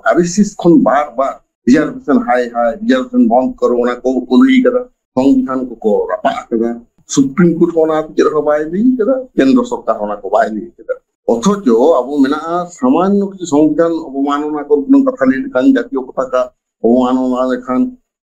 RSS খন বার reservation high reservation বন্ধ করো ᱚᱱᱟ ᱠᱚ ᱞᱟᱹᱭ ᱠᱟᱫᱟ সংবিধান ᱠᱚ ᱨᱟᱯᱟᱜ ᱠᱟᱫᱟ সুপ্রিম কোর্ট ᱚᱱᱟ ᱪᱮᱫ ᱦᱚᱸ ᱵᱟᱭ ᱞᱟᱹᱭ ᱠᱟᱫᱟ কেন্দ্র সরকার ᱚᱱᱟ ᱠᱚ ᱵᱟᱭ ᱞᱟᱹᱭ ᱠᱟᱫᱟ অথচ আবো মেনাᱜᱼᱟ সামান্য কিছু সংবিধান অবমাননা করুন কথা ᱞᱟᱹᱭ ᱞᱮᱠᱷᱟᱱ জাতীয় পতাকা অবমাননা লেখান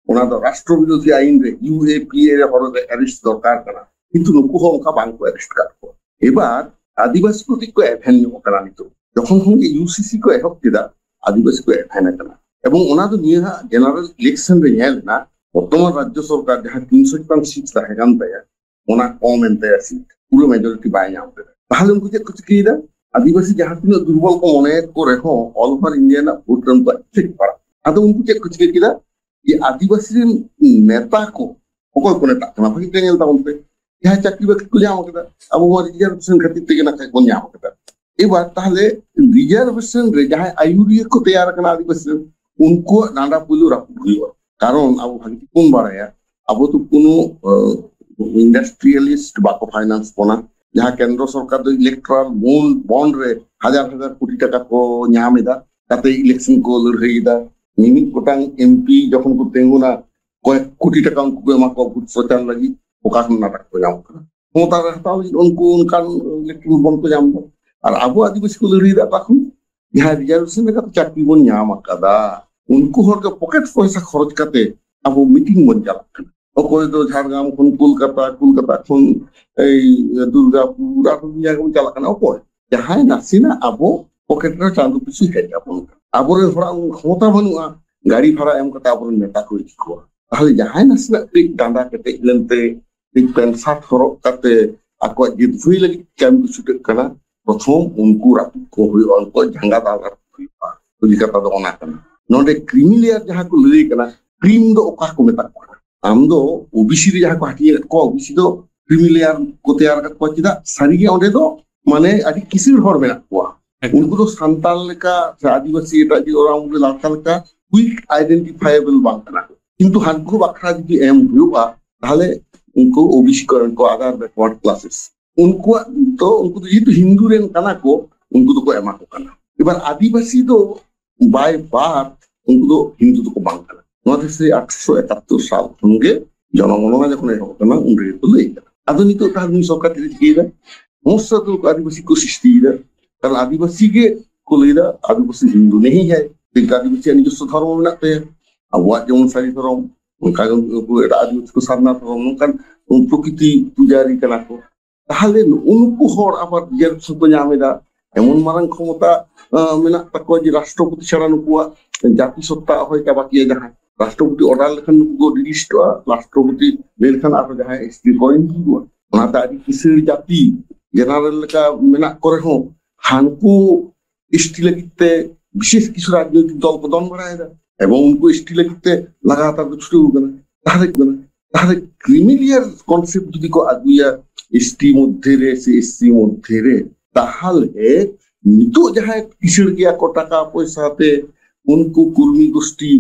ᱚᱱᱟ ᱫᱚ ᱨᱟᱥᱴᱨᱚ ᱵᱤᱨᱳধী ᱟইন ᱨᱮ ইউএপিএ রে হর অ্যারেস্ট দরকার ᱠᱟᱱᱟ কিন্তু নুকু ᱦᱚᱸ ᱚᱱᱠᱟ ᱵᱟᱝ ᱠᱚ ᱚ্যারেস্ট ᱠᱟᱫ ᱠᱚᱣᱟ এবার আদিবাসী প্রতি কো এভেন ᱧᱚᱜ ᱠᱟᱱᱟ নিতো যখন ᱠᱷᱚᱱ ইউসিসি কো এহᱚᱵ ᱠᱮᱫᱟ আদিবাসী কো এভেন ᱠᱟᱱᱟ এবং ᱚᱱᱟ ᱫᱚ ᱱᱤᱭᱟᱹ ᱡᱮᱱᱟᱨᱮᱞ ᱤᱞᱮᱠᱥᱚᱱ ᱨᱮ ᱧᱮᱞ ᱮᱱᱟ ᱵᱚᱨᱛᱚᱢᱟᱱ ᱨᱟᱡᱽᱡᱚ ᱥᱚᱨᱠᱟর ᱡᱟᱦᱟᱸ 300 সিট ᱛᱟᱦᱮᱸ ᱠᱟᱱ ᱛᱟᱭᱟ ᱚᱱᱟ ᱠᱚᱢ ᱮᱱ ᱛᱟᱭᱟ ᱥᱤᱴ পুরো মেজরিটি বাই ᱧᱟᱢ ᱠᱮᱫᱟ তাহলে উনকু ᱪᱮᱫ ᱠᱚ ᱪᱤᱠᱟᱹᱭᱮᱫᱟ আদিবাসী ᱡᱟᱦᱟᱸ ᱛᱤᱱᱟᱹᱜ দুর্বল ᱠᱚ ᱢᱚᱱᱮᱭᱮᱫ ᱠᱚ ᱨᱮᱦᱚᱸ ᱚᱞ ᱳভার ᱤন্ডিয়া ᱨᱮᱱᱟᱜ ᱵᱷᱳᱴ ᱨᱮ ᱩᱱᱠᱩᱣᱟᱜ ᱴᱷᱤᱠ ᱯᱟᱲᱟᱜ ᱟᱫᱚ ᱩᱱᱠᱩ ᱪᱮᱫ ᱠᱚ ᱪᱤᱠᱟᱹ ᱠᱮᱫᱟ ᱡᱮ আদিবাসী ᱨᱮᱱ নেতা ᱠᱚ ᱚᱠᱚᱭ ᱠᱚ ᱱᱮᱛᱟᱜ ᱠᱟᱱᱟ ᱵᱷᱟᱹᱜᱤ ᱛᱮ ᱧᱮᱞ ᱛᱟᱵᱚᱱ ᱯᱮ ᱡᱟᱦᱟᱸ ᱪᱟᱹᱠᱨᱤ ᱵᱟᱹᱠᱨᱤ ᱠᱚ ᱧᱟᱢ ᱠᱮᱫᱟ ᱟᱵᱚ ᱢᱟ রিজার্ভেশন ᱠᱷᱟᱹᱛᱤᱨ ᱛᱮᱜᱮ ᱱᱟᱠᱷᱟᱡ ᱵᱚᱱ ᱧᱟᱢ ᱠᱮᱫᱟ এবার তাহলে রিজার্ভেশন রে যাহাই আইউরিয়া কো তৈয়ার কানা আদিবাসী উনকো ডান্ডা পুলু রাখুন হইবা কারণ আবো ভাগি কোন বাড়ায়া আবো তো কোনো ইন্ডাস্ট্রিয়ালিস্ট বাকো ফাইন্যান্স কোনা যাহা কেন্দ্র সরকার দো ইলেকট্রাল বন্ড রে হাজার হাজার কোটি টাকা কো ᱧᱟᱢᱮᱫᱟ তাতে ইলেকশন কো লড়াইদা মিমিট গোটাং এমপি যখন কো তেঙ্গুনা কয়েক কোটি টাকা উনকো এমা কো ভোট প্রচার লাগি ওকার নাটক কো ᱧᱟᱢ ᱠᱟᱱᱟ ক্ষমতা হাতাও উনকো উনকান ইলেকট্রিক বন্ড কো ᱧᱟᱢ আর আবো আদিবাসী কো লড়াইদা তখন যাহা রিজার্ভেশন লেখা চাকরি বন ᱧᱟᱢ ᱟᱠᱟᱫᱟ উনকু হরকে পকেট পয়সা খরচ কাতে আবো মিটিং বন চালাক কানা অকয় তো ঝাড়গ্রাম খন কলকাতা খন এই দুর্গাপুর আর জায়গা বন চালাক কানা অকয় যাহাই নাসিনা আবো পকেট রে চাঁদু পিছু হেজ আপন আবরে হড়া ক্ষমতা বানুয়া গাড়ি ভাড়া এম কাতে আবরে নেতা কই দিকোয়া তাহলে যাহাই নাসিনা টিক ডান্ডা কেটে ইলেনতে টিক পেন সাত হরক কাতে আকো জিত ভুই লাগি কাম কিছু কানা প্রথম উনকু রাপু কো হই অল্প ঝাঙ্গা দালা হইবা তুই কথা তো অনা কানা নডে ক্রিমিলিয়ার যাহা কো লই কানা ক্রিম দো ওকা কো মেতা কো আম দো ওবিসি রে যাহা কো হাটিয়ে কো ওবিসি দো ক্রিমিলিয়ার কো তৈয়ার কা কো চিদা সারিগে অঁডে দো মানে আদি কিসির হর মেনা কো উনকু তো সান্তাল লেকা আদিবাসী এটা যে ওরা উনকু লালকা লেকা কুইক আইডেন্টিফাইবল বাং কানা কিন্তু হানকু বাখরা যদি এম হইবা তাহলে উনকু ওবিসি করেন কো আদার ব্যাকওয়ার্ড ক্লাসেস উনকু তো যেহেতু হিন্দু রেন কানা কো উনকু তো কো এমা কো কানা এবার আদিবাসী তো বাই বার্থ উনকু তো হিন্দু তো কো বাং কানা নয় 1871 সাল সঙ্গে জনগণনা যখন এসব কানা উনরে তো লই কানা আধুনিক তো তার সরকার থেকে গিয়েদা সমস্যা তো আদিবাসী को সৃষ্টি दा কারণ আদিবাসী के को लईदा आदिवासी हिंदू नहीं है आदिवासी নিজস্ব ধর্ম মেনাক তায়া আবুয়াগ যেমন সারি ধর্ম উনকা এটা আদিবাসী को সারনা ধর্ম নকান প্রকৃতি পূজারি কানা কো তাহলে উনকু হর আবার রিজার্ভেশন কো ᱧᱟᱢᱮᱫᱟ এমন মারাং ক্ষমতা মেনাক তাকো যে রাষ্ট্রপতি ছাড়া নুকুয়া জাতিসত্তা হয় বাকি যাহা রাষ্ট্রপতি অর্ডার লেখান নুকু রিলিস্ট রাষ্ট্রপতি লেখান আর যাহা এসপি কইন দুয়া ওনা তারি কিসের জাতি জেনারেল লেখা মেনাক করে হো হানকু এসটি লাগিতে বিশেষ কিছু রাজনৈতিক দল কো দন বাড়ায়দা এবং উনকু এসটি লাগিতে লাগাতার ছুটে উঠবে তাহলে ক্রিমিলিয়ার কনসেপ্ট যদি কো আগুয়া এসটি মধ্যে রে এসসি মধ্যে রে তাহলে নিতো যাহা কিসের গিয়া কো টাকা পয়সাতে উনকু কর্মী গোষ্ঠী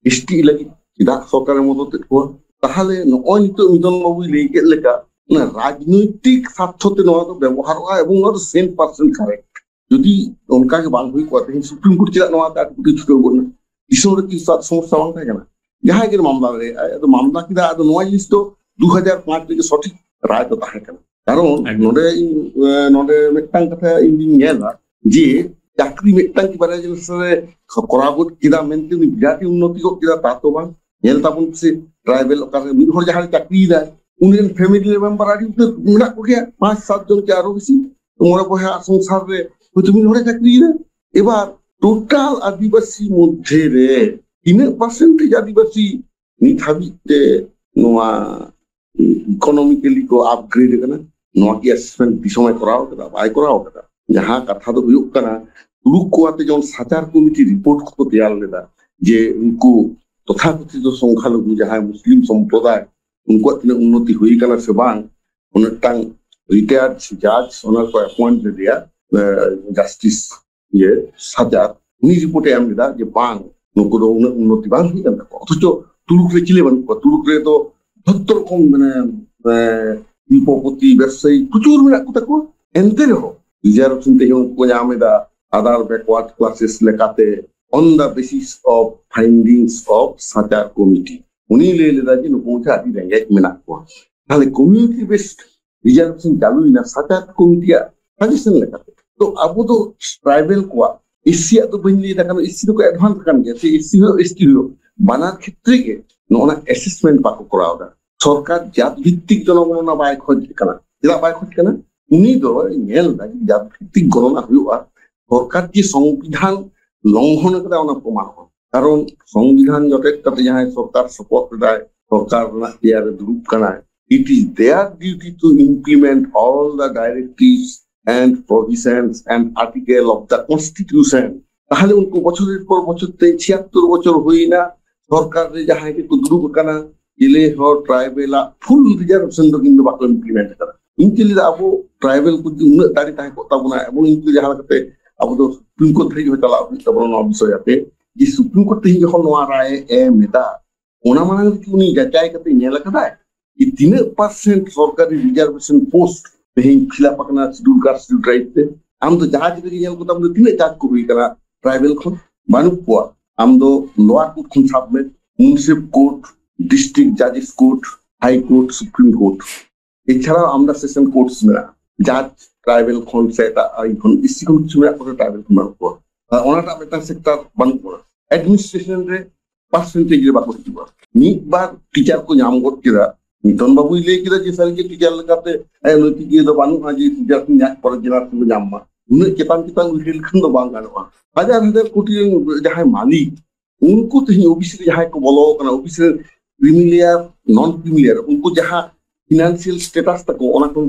এসটি লাগি চিদা সরকারের মদতে কোয়া তাহলে নয় নিতো মিদন বাবুই লেগে লেখা না রাজনৈতিক স্বার্থতে নয় তো ব্যবহার হয় এবং নয় 100% কারেক্ট যদি উনকাকে বাং হই কোয়া তাহলে সুপ্রিম কোর্ট চিদা নয় তা কোটি ছুটে বলনা কিসরে কি সমস্যা বাং থাকে না যাহা এর মামলা রে তো মামলা কিদা তো নয় জিনিস তো 2005 থেকে সঠিক রায় তো তাহে কেন কারণ নডে মেট্টাং কথা ইন্ডিং গেলা যে চাকরি মেট্টাং কি বারে জিনিসরে করাবত কিদা মেনতে বিরাট উন্নতি কো কিদা তা তো বাং নেল তাবুন সে ট্রাইবেল ওকার মিড হর যাহা চাকরি দা উনিন ফ্যামিলি মেম্বার আদি মেনা কো কে 5-7 জন কে আরো বেশি তোমরা বহা সংসার রে তুমি হরে চাকরি দা এবার টোটাল আদিবাসী মধ্যে রে 3% আদিবাসী নিথাবিতে নোয়া ইকোনমিক্যালি को अपग्रेड करना नोआ की असेसमेंट दिसमय कराओ कदा बाय कराओ कदा जहां कथा तो हुयुक कना तुलुक को आते जोन साचार कमिटी रिपोर्ट को तैयार लेदा जे उनको तथाकथित संख्यालघु जहां मुस्लिम संप्रदाय उनको तिने उन्नति हुई कना से बांग उनटांग रिटायर्ड जज ओनर को अपॉइंट दिया जस्टिस ये साचार उनी रिपोर्ट एम लेदा जे बांग नुको दो उन्नति बांग हुई कना অথচ তুলুক রে চিলে বান তুলুক রে তো যত রকম মানে শিল্পপতি ব্যবসায়ী প্রচুর মেনাক কো তাকো এনতে রহ রিজার্ভেশন তে কো ᱧᱟᱢᱮᱫᱟ আদার ব্যাকওয়ার্ড ক্লাসেস লেকাতে on the basis of findings of Satar committee. Uni le leda je nuku cha adi rengek menak ko. Thale community based reservation chalu ina Satar committee suggestion lekate. To abu to tribal ko SC to bani da kan SC ko advance kan ge SC ho ST ho banar khetre ge nona assessment pa ko korao da. সরকার জাত ভিত্তিক জনগণনা by খোঁজ কানা যেটা by খোঁজ কানা উনি তো nail দাজি জাত ভিত্তিক গণনা হুয়া সরকার যে সংবিধান লঙ্ঘন করে অনা প্রমাণ হয় কারণ সংবিধান যথেষ্টতে যাহাই সরকার শপথ দেয় সরকার ইয়ারে দুরূপ কানা it is their duty to implement all the directives and provisions and article of the constitution তাহলে উনকো বছরের পর বছর 76 বছর হই না সরকার যাহাই কে দুরূপ কানা इले हो ट्राइबल फुल रिजर्वेशन तो किंतु बाको इम्प्लीमेंट करा इनके लिए अब ट्राइबल को उन्नत तारी ताहे कोता बना एवं इनके जहां करते अब तो सुप्रीम कोर्ट थे होतला तबरो न विषय आते ये सुप्रीम कोर्ट थे जखन नवा राय ए मेता ओना माने कि उनी जाचाय करते नेला कदा कि 3% सरकारी रिजर्वेशन पोस्ट पे खिला पकना शेड्यूल कास्ट शेड्यूल ट्राइब पे हम तो जहाज के नेल को तब 3 जात को हुई करा ट्राइबल खन बानु को हम तो लोअर कोर्ट खन सबमिट म्युनिसिपल कोर्ट ডিস্ট্রিক্ট জাজেস কোর্ট হাইকোর্ট সুপ্রিম কোর্ট এছাড়াও আমরা সেশন কোর্টস মেরা জাজ ট্রাইবেল খন সেটা আইখন ইসি কোন কিছু মেরা করে ট্রাইবেল খন মারো ওনাটা একটা সেক্টর বান করে অ্যাডমিনিস্ট্রেশন রে পার্সেন্টেজ রে বাকো দিবা মিবার টিচার কো নাম করতিরা নিতন বাবু ইলে কিরা যে সাল কে টিচার লাগাতে এ নতি কি তো বানু আজি টিচার কি নাক পর জেনার কো নামমা উনি কেতান কেতান উইল খান তো বাং গানোয়া হাজার হাজার কোটি যাহাই মালিক उनको तो ओबीसी जहां को बोलो कना ओबीसी क्रिमिलियर नॉन क्रिमिलियर उनको जहां फाइनेंशियल स्टेटस तक ओना को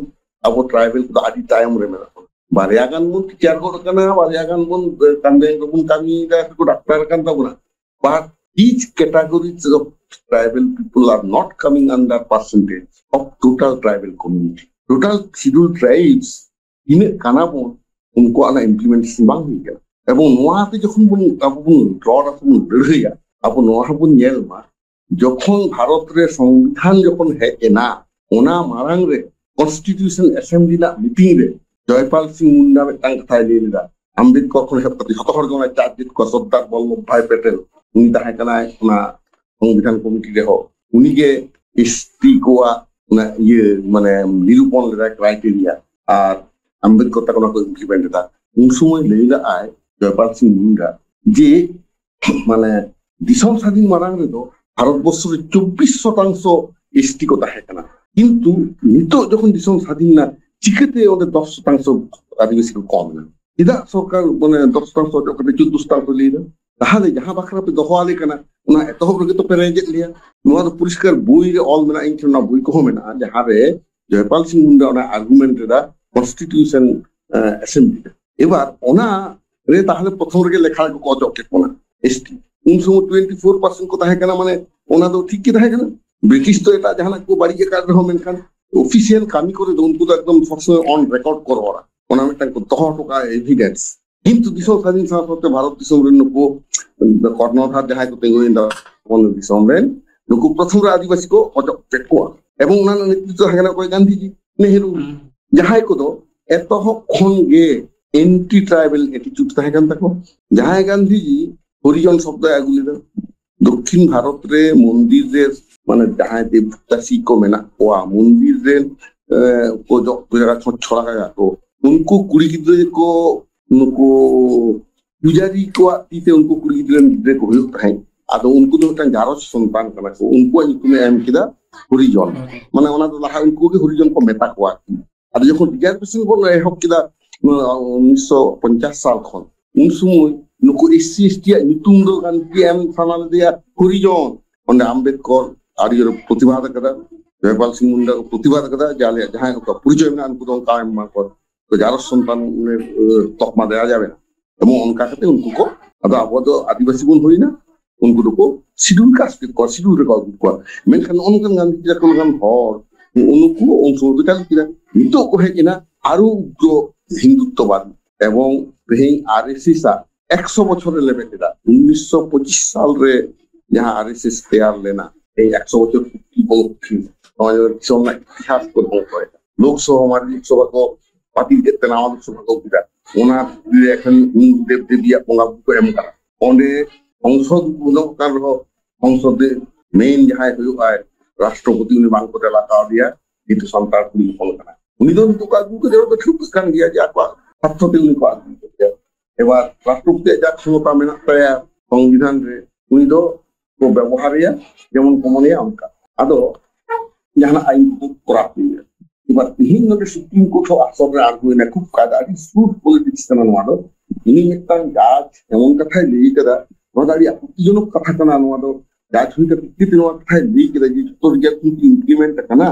अब ट्राइबल को आदि टाइम रे मेरा बारियागान मुन टीचर को कना बारियागान मुन कंदें को मुन कामी दा को doctor kan tabuna but each categories of tribal people are not coming under percentage of total tribal community total scheduled tribes ine kana bon उनको ana implementation bang hui gaya এবং নোয়াতে যখন আপন ড্রড আপন রেহিয়া আপন নোয়াবন নেলমা যখন ভারতের সংবিধান যখন হেকে না ওনা মারাং রে কনস্টিটিউশন অ্যাসেম্বলি না মিটিং রে জয়পাল সিং মুন্ডা মেটাং কথায় লিলা আম্বেদকর কোন হেপতি শতকর জন চার্জিত কর সর্দার বল্লভ ভাই প্যাটেল উনি তাহে কানা ওনা সংবিধান কমিটি রে হ উনিকে এসটি কোয়া না ইয়ে মানে নিরূপণ রে ক্রাইটেরিয়া আর আম্বেদকর তা কোন ইমপ্লিমেন্ট দা উন সময় লইলা আয় জয়পাল সিং মুন্ডা যে মানে দিশম স্বাধীন মারাং রে তো ভারতবর্ষের 24% এসটি কথা হেকানা কিন্তু নিত যখন দিশম স্বাধীন না চিকেতে ওদের 10% আদিবাসী কম না এটা সরকার মানে 10% যখন 14% লিয়ে তাহলে যাহা বাখরা পে দহওয়ালে কানা ওনা এত হবে তো পেরেজে লিয়া নোয়া তো পরিষ্কার বই রে অল মেনা ইনকে না বই কো মেনা যাহা রে জয়পাল সিং মুন্ডা ওনা আর্গুমেন্ট রে কনস্টিটিউশন অ্যাসেম্বলি এবার ওনা রে তাহলে প্রথম রে লেখা কো অজকে কোনা এসটি उन समय 24% को ताहे कना माने ओना तो ठीक के ताहे कना ब्रिटिश तो एटा जहां को बाड़ी के कर रहो मेनखान ऑफिशियल कामी करे तो उनको तो एकदम सबसे ऑन रिकॉर्ड करवारा ओना में तक दह टका एविडेंस किंतु दिसो स्वाधीन साथे भारत दिसो रे नको कर्णधार जहां को तेगोइन दा कोन दिसो रे नको प्रथम आदिवासी को अजके को এবং ওনা নেতৃত্ব হাগনা কই গান্ধীজি নেহেরু जहां को तो एत खन गे एंटी ट्राइबल एटीट्यूड ताहे कान ताको जहां गांधीजी হরিজন শব্দ এগুলি দক্ষিণ ভারতের মন্দিরের মানে যাহাই দেবদাসী কো মেনা ওয়া মন্দিরের को जगह छड़ा गया तो उनको कुड़ी गिद्रे को उनको पुजारी को आतीते उनको कुड़ी गिद्रे को होता है आदो उनको तो टाइम जारो संतान करना को उनको इनको एम किदा हरिजन माने ओना तो लाहा उनको के हरिजन को मेता को आदो যখন রিজার্ভেশন বল এহক কিদা 1950 সাল খন उन समय नुको एससी एसटी नितुम दो गांधी एम सानाल दिया हरिजन ओंडे आम्बेडकर आरियर प्रतिवाद कदा जयपाल सिंह मुंडा प्रतिवाद कदा जाले जहां को परिचय में उनको तो काम मा को तो जारो संतान ने तकमा देया जाबे ना এবং उनका कहते उनको को अब अब तो आदिवासी बन होई ना उनको तो को शिड्यूल कास्ट को शिड्यूल रे को मेनखान उनकन गांधी जा कोन गान हर उनको उनको बिटाल किना नितो को है किना आरो उग्र हिंदुत्ववाद এবং रेही आरएसएस 100 বছরের লেভেল এটা 1925 সাল রে जहां आरएसएस तैयार लेना এই 100 বছর কি বলছি আমাদের সময় ইতিহাস করব হয় লোকসভা আমার লোকসভা को পার্টি যেতে না আমাদের সভা को বিরা ওনার এখন দেব দেবিয়া বঙ্গাবু এম করা ᱚᱸᱰᱮ সংসদ ᱩᱱᱟᱹᱜ ᱠᱟᱱ ᱨᱮᱦᱚᱸ সংসদ মেইন ᱡᱟᱦᱟᱸᱭ ᱦᱩᱭᱩᱜ ᱟᱭ ᱨᱟষ্ট্ᱨᱚᱯᱚতি ᱩᱱᱤ ᱵᱟᱝᱠᱚ ᱛᱮᱞᱟ ᱠᱟᱣᱫᱮᱭᱟ ᱠᱤᱱᱛᱩ ᱥᱟᱱᱛᱟᱲ ᱠᱩᱲᱤ ᱦᱚᱯᱚᱱ ᱠᱟᱱᱟ ᱩᱱᱤ ᱫᱚ ᱱᱤᱛᱚᱜ ᱟᱹᱜᱩ ᱠᱮᱫᱮ ᱫᱚ ᱴᱷᱤᱠ ᱠᱟᱱ ᱜᱮᱭᱟ ᱡᱮ ᱟᱠᱚᱣᱟᱜ ᱥᱟᱨᱛᱷᱚ ᱛᱮ ᱩᱱᱤ ᱠᱚ ᱟᱹᱜᱩ ᱠᱮᱫᱮᱭᱟ এবার রাষ্ট্রপতির যা ক্ষমতা মেনাক তায়া সংবিধান রে উনি তো ko ব্যবহারিয়া যেমন কমনিয়া অনকা আদো জানা আইন করা হইয়া এবার তিহিন নদে সুপ্রিম কোর্ট আসরে আর্গুইনা খুব কাজ আদি স্মুথ পলিটিক্স কানা নোয়া দো ইনি মিটাং জাজ এমন কথাই লই কেদা নদারি আপত্তিজনক কথা কানা নোয়া দো জাজ হইতে কিতি নোয়া কথাই লই কেদা যে তো রিজার্ভ কিন্তু ইমপ্লিমেন্ট কানা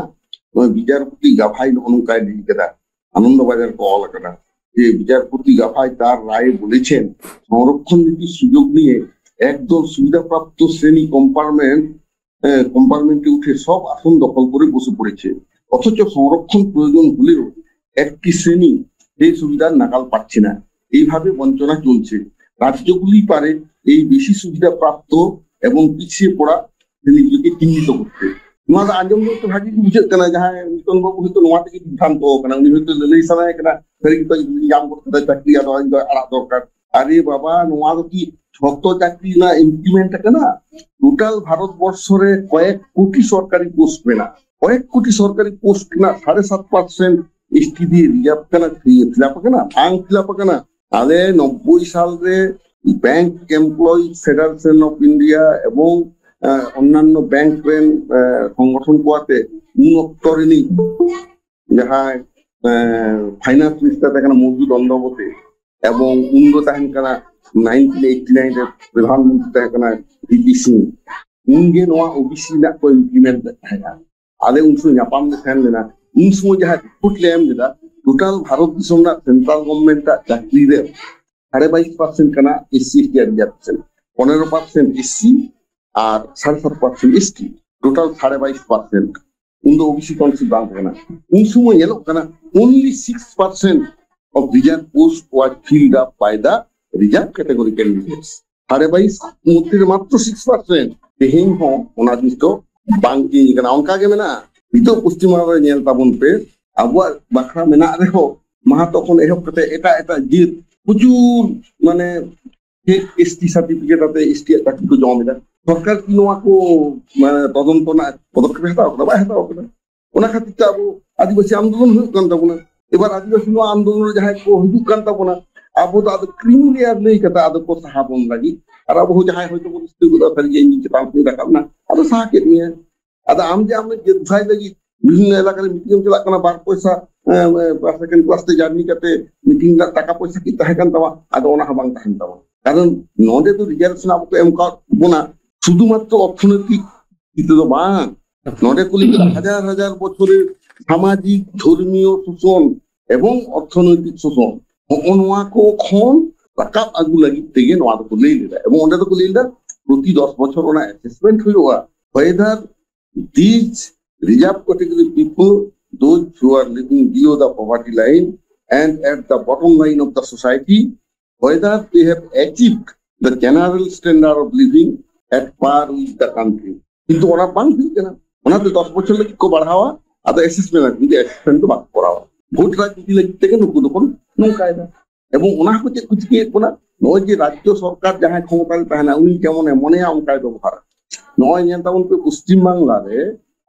ওই বিচারপতি গাভাই ননকাই লই কেদা আনন্দবাজার কল কানা যে বিচারপতি গাভাই তার রায়ে বলেছেন সংরক্ষণ নীতির সুযোগ নিয়ে একদল সুবিধাপ্রাপ্ত শ্রেণী কম্পার্টমেন্টে উঠে সব আসন দখল করে বসে পড়েছে অথচ সংরক্ষণ প্রয়োজন হলেও একটি শ্রেণী এই সুবিধার নাগাল পাচ্ছে না এইভাবে বঞ্চনা চলছে রাজ্যগুলি পারে এই বেশি সুবিধা প্রাপ্ত এবং পিছিয়ে পড়া শ্রেণীগুলিকে চিহ্নিত করতে ᱱᱚᱣᱟ ᱫᱚ ᱟᱸᱡᱚᱢ ᱫᱚ ᱵᱷᱟᱜᱤ ᱜᱮ ᱵᱩᱡᱷᱟᱹᱜ ᱠᱟᱱᱟ ᱡᱟᱦᱟᱸᱭ ᱢᱤᱛᱚᱱ ᱵᱟᱵᱩ ᱦᱚᱭᱛᱳ ᱱᱚᱣᱟ ᱛᱮᱜᱮ ᱵᱤᱵᱷᱨᱟᱱᱛᱚ ᱠᱟᱱᱟ ᱩᱱᱤ ᱦᱚᱭᱛᱳ ᱞᱟᱹᱞᱟᱹᱭ ᱥᱟᱱᱟᱭᱮ ᱠᱟᱱᱟ ᱥᱟᱹᱨᱤ ᱜᱮᱛᱚ ᱧᱟᱢ ᱜᱚᱫ ᱠᱟᱫᱟ ᱪᱟᱹᱠᱨᱤ ᱟᱫᱚ ᱤᱧ ᱫᱚ ᱟᱲᱟᱜ ᱫᱚᱨᱠᱟর আরে বাবা নোয়া তো কি ছোট চাকরি না ইমপ্লিমেন্ট কানা টোটাল ভারতবর্ষরে কয়েক কোটি সরকারি পোস্ট মেনা কয়েক কোটি সরকারি পোস্ট না 7.5% এসটি দিয়ে রিজার্ভ কানা ফিলাপ কানা আং ফিলাপ কানা আলে 90 সালে bank employee federation of India এবং অন্যান্য ব্যাংক সংগঠন কোয়াতে উন্নতরিনী যাহায় ফাইন্যান্স মিনিস্টার এখানে মজুদ অন্ধবতে এবং উন্দ তাহেন কানা 1989 রে প্রধানমন্ত্রী তাহেন কানা ভিপি সিং উনগে নোয়া ওবিসি না কো ইমপ্লিমেন্ট তাহেনা আলে উনসু ᱧᱟᱯᱟᱢ ᱛᱟᱦᱮᱱ ᱞᱮᱱᱟ ᱩᱱ ᱥᱚᱢᱚᱭ ᱡᱟᱦᱟᱸ ᱨᱤᱯᱳর্ট ᱞᱮ ᱮᱢ ᱞᱮᱫᱟ ᱴᱳᱴᱟᱞ ᱵᱷᱟᱨᱚᱛ ᱫᱤᱥᱚᱢ ᱨᱮᱱᱟᱜ ᱥᱮᱱᱴᱨᱟᱞ ᱜᱚᱵᱷᱢᱮᱱᱴ ᱟᱜ ᱪᱟᱹᱠᱨᱤ ᱨᱮ 22% কানা এসসি এসটি রিজার্ভেশন 15% এসসি আর 7.5% এসটি টোটাল 22% উনদো ওবিসি কনসিড বাং কানা উন সময় এলো কানা only 6% of reserve post was filled up by the reserve category candidates 22 মধ্যে মাত্র 6% তেহেন হো ওনা দিতো বাংকি কানা অনকা গে মেনা নিতো পশ্চিমবঙ্গ নেল তাবন পে আবার বাখরা মেনা রেহো মাহা তখন এহব কতে এটা এটা জি প্রচুর মানে এসটি সার্টিফিকেট আছে এসটি চাকরি কো জমা দেয় সরকার কি নোয়া কো মানে তদন্ত না পদক্ষেপ হাতাও করা বা হাতাও করা ওনা খাতির তে আবো আদিবাসী আন্দোলন হুᱭᱩᱜ ᱠᱟᱱ ᱛᱟᱵᱚᱱᱟ এবার আদিবাসী নোয়া আন্দোলন যাহাই কো হুᱭᱩᱜ ᱠᱟᱱ ᱛᱟᱵᱚᱱᱟ আবো তো আদো ক্রিমিলিয়ার লই কাতা আদো কো সাহাবন লাগি আর আবো যাহাই হয়তো বলতে গুলো ফেরি যাই নিচে পাঁচ মিনিট রাখাম না আদো সাহাকে নিয়ে আদো আম যে আমরা যে ভাই লাগি বিভিন্ন এলাকার মিটিং চালাক কানা বার পয়সা সেকেন্ড ক্লাস তে জার্নি কাতে মিটিং না টাকা পয়সা কি তাহে কান তাওয়া আদো ওনা হাবাং তাহেন তাওয়া কারণ নদে তো রিজার্ভেশন আবো এম কাবনা শুধুমাত্র অর্থনৈতিক দিতে তো বাং নদে কুলি হাজার হাজার বছরের সামাজিক ধর্মীয় শোষণ এবং অর্থনৈতিক শোষণ নোয়া কো খন রাকাব আগু লাগি তেগে নোয়া তো লই লিদা এবং ওটা তো লই লিদা প্রতি 10 বছর ওনা assessment হইওয়া whether these reserve category people those who are living below the poverty line and at the bottom line of the society whether they have achieved the general standard of living at par with the country কিন্তু ওরা বাং দিতে না ওনা তো 10 বছর লাগি কো বাড়াওয়া আদা অ্যাসেসমেন্ট লাগি যে অ্যাসেসমেন্ট বাক করাওয়া ভোট রাজনীতি লাগি থেকে নুকু তখন নৌকায়দা এবং ওনা কো চে কুচকে কোনা নয় যে রাজ্য সরকার যাহাই ক্ষমতায় তাহেনা উনি কেমন এমনে অঙ্কায় ব্যবহার নয় নিয়ে তখন পশ্চিম বাংলারে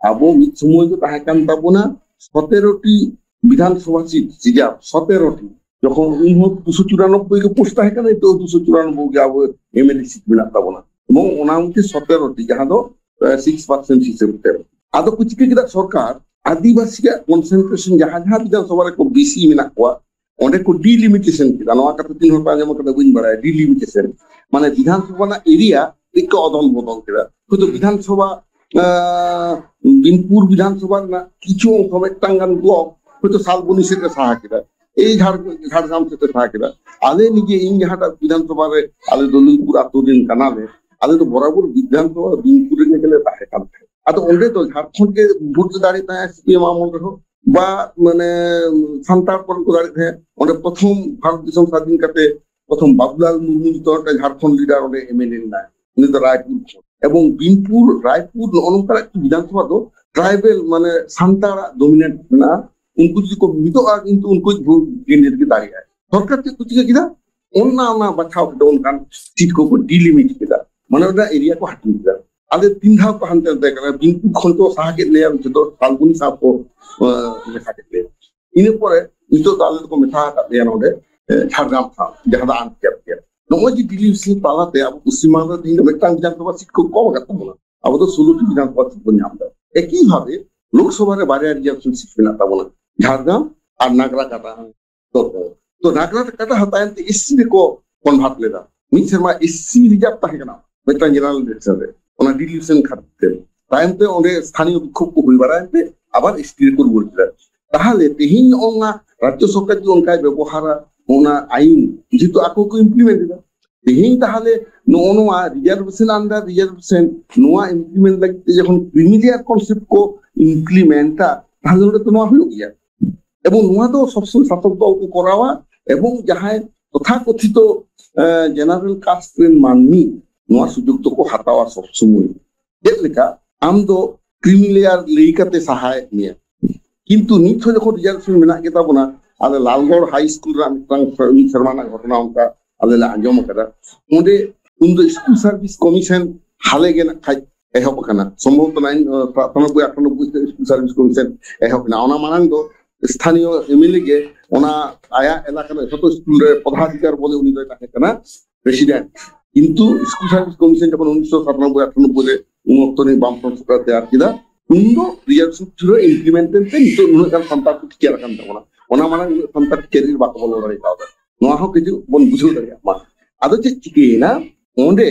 আবো মিত সময় তো তাহে কান তাবনা 17টি বিধানসভা সিট রিজার্ভ 17টি যখন 294 কে পোস্ট তাহে কান তো 294 কে আবো এমএলএ সিট মিলা তাবনা এবং ওনা মধ্যে 17টি যাহা দো 6% হিসেবে আদো কুচকে কিদা সরকার আদিবাসী কনসেন্ট্রেশন যাহা যাহা বিধানসভা রে কো বেশি মিনা কোয়া ওনে কো ডিলিমিটেশন কিদা নোয়া কাতে তিন হতা যেমন কাতে বুঝ বাড়ায় ডিলিমিটেশন মানে বিধানসভা না এরিয়া এক অদল বদল কিদা হয়তো বিধানসভা বিনপুর বিধানসভার না কিছু অংশ টাঙ্গান ব্লক হয়তো শালবনী সেটা সাহা কিদা এই ঝাড়গ্রাম সেটা সাহা কিদা আলে নিজে ইন যাহাটা বিধানসভারে আলে দলিলপুর আতদিন কানালে আলে তো বরাবর বিধানসভা বিনপুরে গেলে তাহে কান আদো ওন্ডে তো ঝাড়খণ্ড কে ভোট দাঁড়িয়ে তাহে সিপিএম আমল রেহো বা মানে সান্তাল পর কো দাঁড়িয়ে তাহে ওন্ডে প্রথম ভারত দিশম স্বাধীন কাতে প্রথম বাবুলাল মুর্মু তো ঝাড়খণ্ড লিডার ওন্ডে এমএলএ না উনি তো রায়পুর এবং বিনপুর রায়পুর অনঙ্কার একটি বিধানসভা তো ট্রাইবেল মানে সান্তারা ডমিনেট না উनको যদি को मितो आ किंतु उनको वोट केंद्र की दाड़ी है सरकार के कुछ किदा ona bathau don kan sit ko delimit kida mane ona area ko hatin kida ale tin dhao ko hante dekana binku khonto saha ke le am jodo falguni sa ko lekha ke le ine pore ito dal ko metha ka le node Jhargram tha jaha da an kep ke no ji delimit pala te ab usimanda din metang bidan ko sit ko ko ga tamna ab to 16 bidan ko sit ko nyam da ekই ভাবে লোকসভার বাইরে reservation seat মেনা তাবনা ঝাড়গ্রাম আর নাগরা কাটা तो नागरा कटा हतायन ते SC को convert लेदा मिट Sharma SC reserve ताहे कना मेटा जनरल इलेक्शन रे ओना डिलिशन खाते टाइम ते ओंडे स्थानीय विक्षोभ को हुई बारायते আবার एसटी को बोलते তাহলে তেহিন ওনা রাজ্য সরকার যে ওনকাই ব্যবহার ওনা আইন যেহেতু আকো को ইমপ্লিমেন্ট দিবা তেহিন তাহলে নোয়া রিজার্ভেশন আন্ডার রিজার্ভেশন নোয়া ইমপ্লিমেন্ট লাগতে যখন ক্রিমিলিয়ার কনসেপ্ট को ইমপ্লিমেন্টটা তাহলে ওটা তো নোয়া হয়ে গিয়া এবং নোয়া তো সবসময় শাসক দল को করাওয়া এবং যাহাই তথাকথিত জেনারেল কাস্ট রেন মানমি নোয়া সুযোগ তো को হাতাওয়া সবসময় যেলেকা আম দো ক্রিমিলিয়ার লেইকাতে সাহায় নিয়ে কিন্তু নিথ যখন রিজার্ভেশন মেনা কেতা বনা আলে লালগড় হাই স্কুল রা মিটাং শর্মানা ঘটনা অনকা আলে আঞ্জম কাদা ওদে উন্দো স্কুল সার্ভিস কমিশন হালে গেনা খাই এহব কানা সম্ভবত 98 স্কুল সার্ভিস কমিশন এহব না ওনা মানাং দো স্থানীয় এমএলএ কে ওনা আয়া এলাকার যত স্কুলের পদাধিকার বলে উনি তো তাকে না প্রেসিডেন্ট কিন্তু স্কুল সার্ভিস কমিশন যখন 1997-98 রে উন্নতনি বামফ্রন্ট সরকার তৈরি কিদা উন্নো রিজার্ভেশন ছিল ইমপ্লিমেন্টেন্টে নিতো নুনকান সন্তান টিকে রাখান তাবনা ওনা মানে সন্তান কেরির বাক বল রে তাও নোয়া হো কিছু বন বুঝু দাঁড়িয়া মা আদো চিকি না ওন্ডে